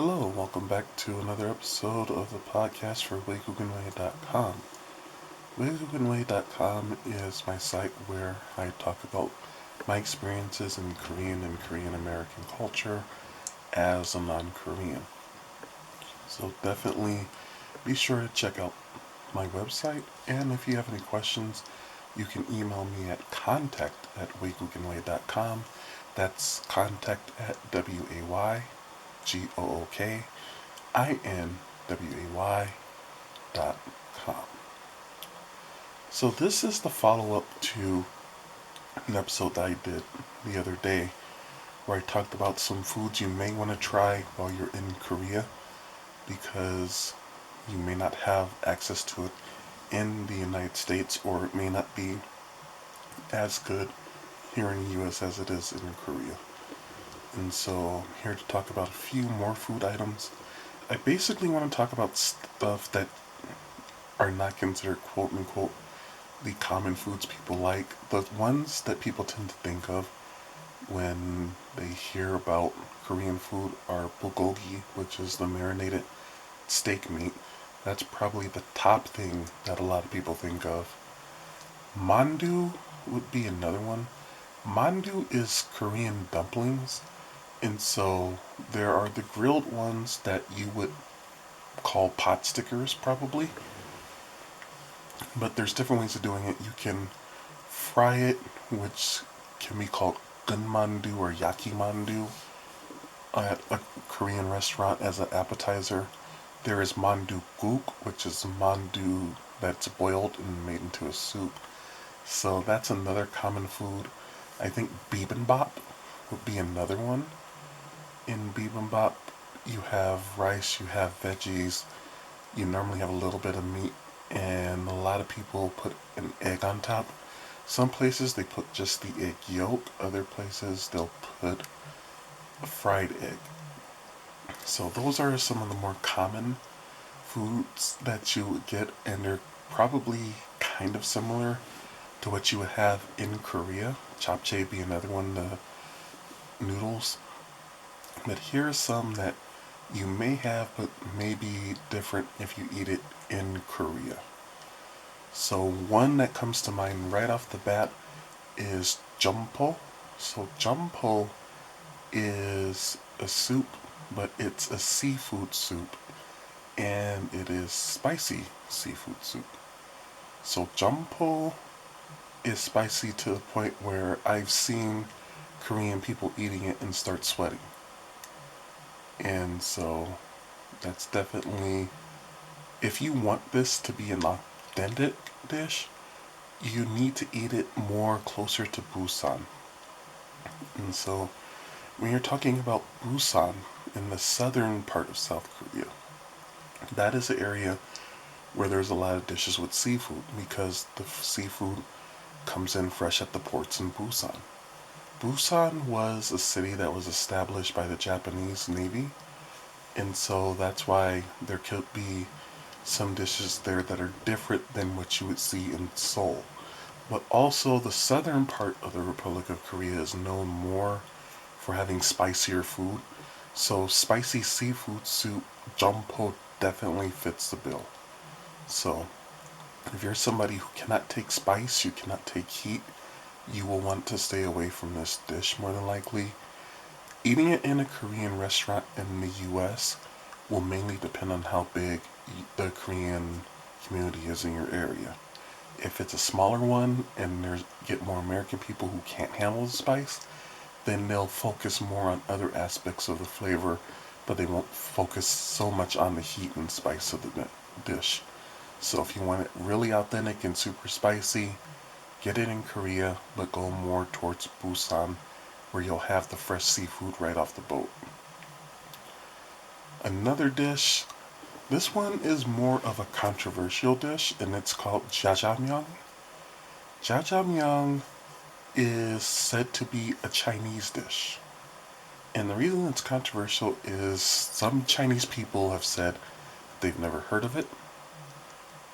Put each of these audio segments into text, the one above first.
Hello, welcome back to another episode of the podcast for WaygookinWay.com. WaygookinWay.com is my site where I talk about my experiences in Korean and Korean American culture as a non-Korean. So definitely be sure to check out my website, and if you have any questions, you can email me at contact@waygookinway.com. That's contact@WaygookinWay.com. So this is the follow-up to an episode that I did the other day where I talked about some foods you may want to try while you're in Korea because you may not have access to it in the United States, or it may not be as good here in the US as it is in Korea. And so I'm here to talk about a few more food items. I basically want to talk about stuff that are not considered quote unquote the common foods people like. The ones that people tend to think of when they hear about Korean food are bulgogi, which is the marinated steak meat. That's probably the top thing that a lot of people think of. Mandu would be another one. Mandu is Korean dumplings, and so there are the grilled ones that you would call pot stickers probably, but there's different ways of doing it. You can fry it, which can be called gunmandu or yakimandu at a Korean restaurant as an appetizer. There is mandu guk, which is mandu that's boiled and made into a soup. So that's another common food. I think bibimbap would be another one. In bibimbap, you have rice, you have veggies, you normally have a little bit of meat, and a lot of people put an egg on top. Some places they put just the egg yolk, other places they'll put a fried egg. So those are some of the more common foods that you would get, and they're probably kind of similar to what you would have in Korea. Japchae be another one, the noodles. But here are some that you may have, but may be different if you eat it in Korea. So one that comes to mind right off the bat is jumpo. So jumpo is a soup, but it's a seafood soup, and it is spicy seafood soup. So jumpo is spicy to the point where I've seen Korean people eating it and start sweating. And so that's definitely, if you want this to be an authentic dish, you need to eat it more closer to Busan. And so when you're talking about Busan in the southern part of South Korea, that is an area where there's a lot of dishes with seafood because the seafood comes in fresh at the ports in Busan. Busan was a city that was established by the Japanese Navy, and so that's why there could be some dishes there that are different than what you would see in Seoul. But also, the southern part of the Republic of Korea is known more for having spicier food. So, spicy seafood soup, jumpo, definitely fits the bill. So, if you're somebody who cannot take spice, you cannot take heat, you will want to stay away from this dish more than likely. Eating it in a Korean restaurant in the US will mainly depend on how big the Korean community is in your area. If it's a smaller one and there's get more American people who can't handle the spice, then they'll focus more on other aspects of the flavor, but they won't focus so much on the heat and spice of the dish. So if you want it really authentic and super spicy, get it in Korea, but go more towards Busan, where you'll have the fresh seafood right off the boat. Another dish, this one is more of a controversial dish, and it's called jjajangmyeon. Jjajangmyeon is said to be a Chinese dish. And the reason it's controversial is some Chinese people have said they've never heard of it.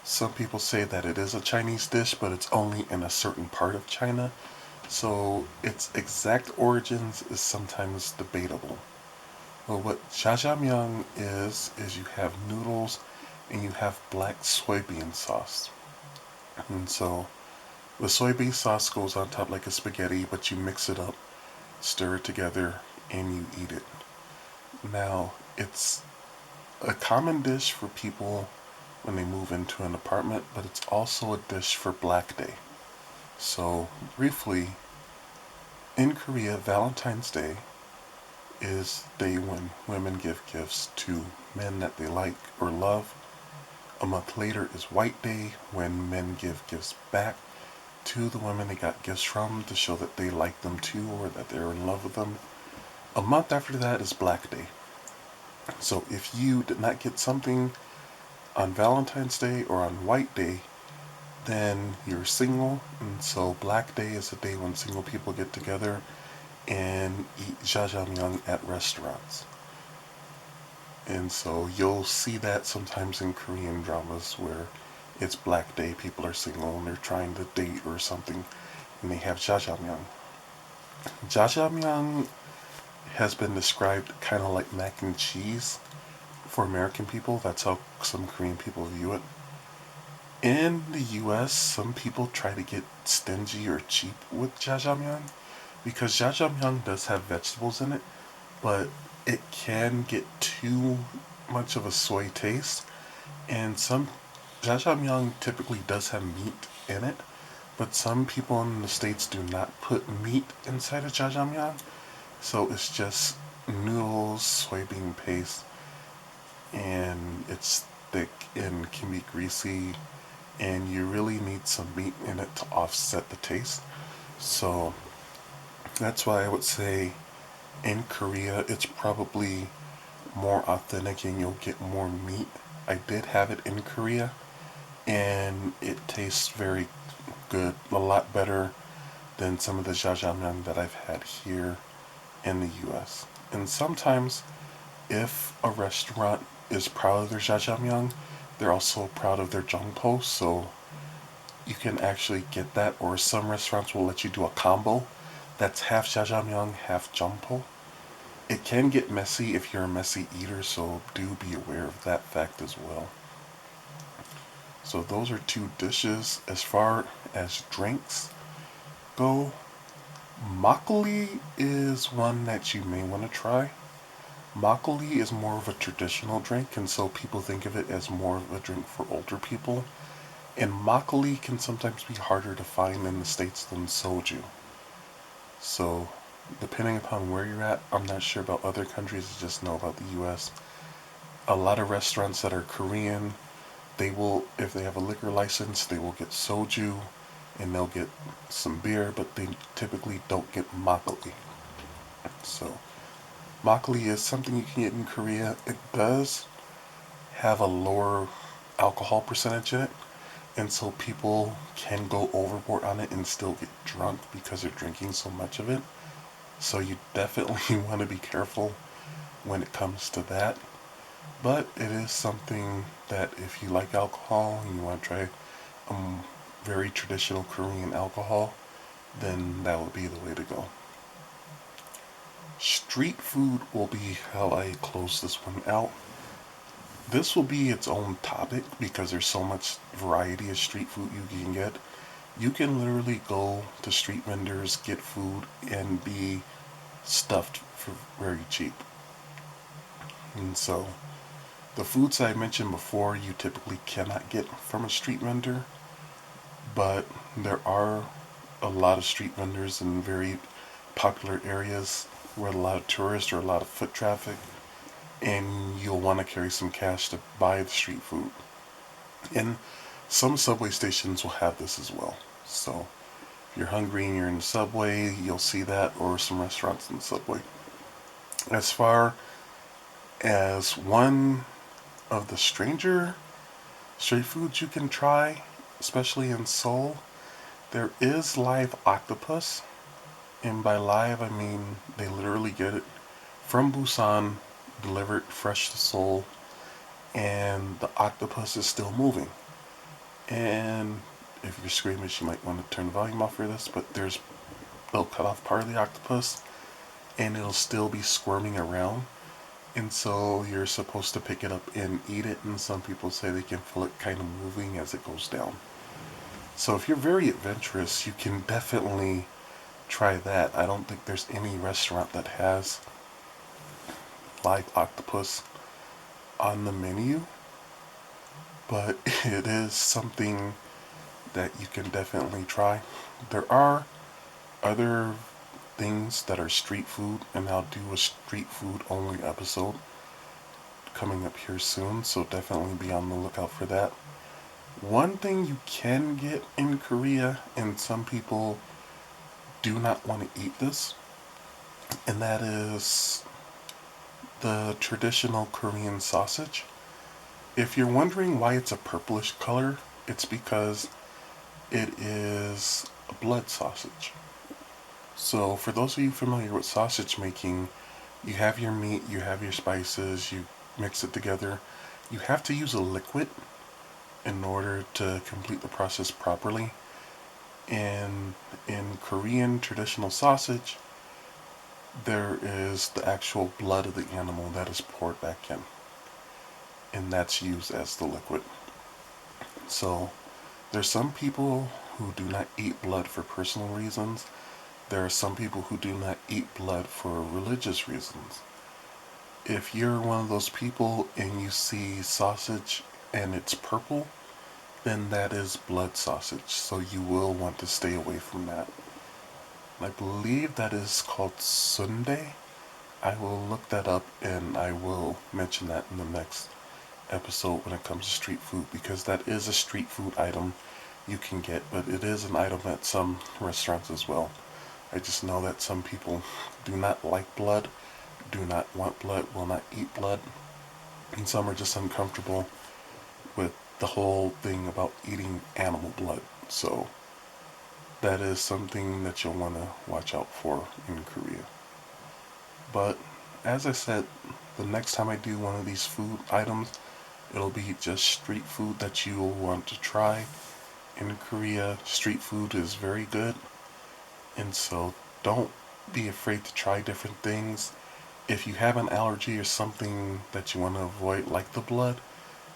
Some people say that it is a Chinese dish, but it's only in a certain part of China. So its exact origins is sometimes debatable. Well, what jjajangmyeon is you have noodles and you have black soybean sauce. And so the soybean sauce goes on top like a spaghetti, but you mix it up, stir it together, and you eat it. Now, it's a common dish for people when they move into an apartment, but it's also a dish for Black Day. So, briefly, in Korea, Valentine's Day is the day when women give gifts to men that they like or love. A month later is White Day, when men give gifts back to the women they got gifts from to show that they like them too or that they're in love with them. A month after that is Black Day. So if you did not get something on Valentine's Day or on White Day, then you're single. And so Black Day is the day when single people get together and eat jjajangmyeon at restaurants. And so you'll see that sometimes in Korean dramas where it's Black Day, people are single and they're trying to date or something, and they have jjajangmyeon. Jjajangmyeon has been described kind of like mac and cheese for American people. That's how some Korean people view it. In the US, some people try to get stingy or cheap with jjajangmyeon because jjajangmyeon does have vegetables in it, but it can get too much of a soy taste. And some jjajangmyeon typically does have meat in it, but some people in the States do not put meat inside of jjajangmyeon. So it's just noodles, soybean paste, and it's thick and can be greasy, and you really need some meat in it to offset the taste. So that's why I would say in Korea it's probably more authentic and you'll get more meat. I did have it in Korea and it tastes very good, a lot better than some of the jjajangmyeon that I've had here in the US. And sometimes if a restaurant is proud of their jjajangmyeon, they're also proud of their jongpo, so you can actually get that, or some restaurants will let you do a combo that's half jjajangmyeon, half jongpo. It can get messy if you're a messy eater, so do be aware of that fact as well. So those are two dishes. As far as drinks go, makgeolli is one that you may want to try. Makgeolli is more of a traditional drink, and so people think of it as more of a drink for older people. And makgeolli can sometimes be harder to find in the States than soju. So, depending upon where you're at, I'm not sure about other countries, I just know about the US. A lot of restaurants that are Korean, they will, if they have a liquor license, they will get soju and they'll get some beer, but they typically don't get makgeolli. So, makgeolli is something you can get in Korea. It does have a lower alcohol percentage in it, and so people can go overboard on it and still get drunk because they're drinking so much of it. So you definitely want to be careful when it comes to that. But it is something that if you like alcohol and you want to try very traditional Korean alcohol, then that would be the way to go. Street food will be how I close this one out. This will be its own topic because there's so much variety of street food you can get. You can literally go to street vendors, get food, and be stuffed for very cheap. And so, the foods I mentioned before you typically cannot get from a street vendor, but there are a lot of street vendors in very popular areas where a lot of tourists or a lot of foot traffic, and you'll want to carry some cash to buy the street food. And some subway stations will have this as well. So if you're hungry and you're in the subway, you'll see that, or some restaurants in the subway. As far as one of the stranger street foods you can try, especially in Seoul, there is live octopus. And by live, I mean they literally get it from Busan, delivered fresh to Seoul, and the octopus is still moving. And if you're squeamish, you might want to turn the volume off for this, but they'll cut off part of the octopus, and it'll still be squirming around. And so you're supposed to pick it up and eat it, and some people say they can feel it kind of moving as it goes down. So if you're very adventurous, you can definitely try that. I don't think there's any restaurant that has live octopus on the menu, but it is something that you can definitely try. There are other things that are street food, and I'll do a street food only episode coming up here soon, so definitely be on the lookout for that. One thing you can get in Korea, and some people do not want to eat this, and that is the traditional Korean sausage. If you're wondering why it's a purplish color, it's because it is a blood sausage. So, for those of you familiar with sausage making, you have your meat, you have your spices, you mix it together. You have to use a liquid in order to complete the process properly. And in Korean traditional sausage, there is the actual blood of the animal that is poured back in, and that's used as the liquid. So, there's some people who do not eat blood for personal reasons. There are some people who do not eat blood for religious reasons. If you're one of those people and you see sausage and it's purple, then that is blood sausage. So you will want to stay away from that. I believe that is called sundae. I will look that up and I will mention that in the next episode when it comes to street food, because that is a street food item you can get, but it is an item at some restaurants as well. I just know that some people do not like blood, do not want blood, will not eat blood, and some are just uncomfortable with the whole thing about eating animal blood. So that is something that you'll want to watch out for in Korea. But as I said, the next time I do one of these food items, it'll be just street food that you will want to try. In Korea, street food is very good, and so don't be afraid to try different things. If you have an allergy or something that you want to avoid, like the blood,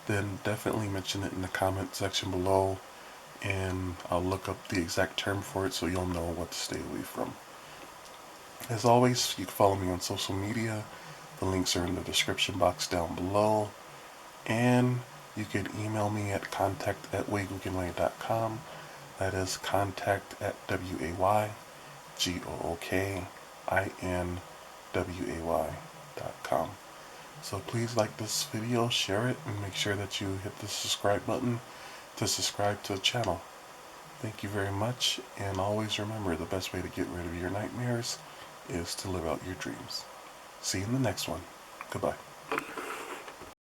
then definitely mention it in the comment section below, and I'll look up the exact term for it so you'll know what to stay away from. As always, you can follow me on social media. The links are in the description box down below. And you can email me at contact@WaygookinWay.com. That is contact at WaygookinWay.com. So please like this video, share it, and make sure that you hit the subscribe button to subscribe to the channel. Thank you very much, and always remember, the best way to get rid of your nightmares is to live out your dreams. See you in the next one. Goodbye.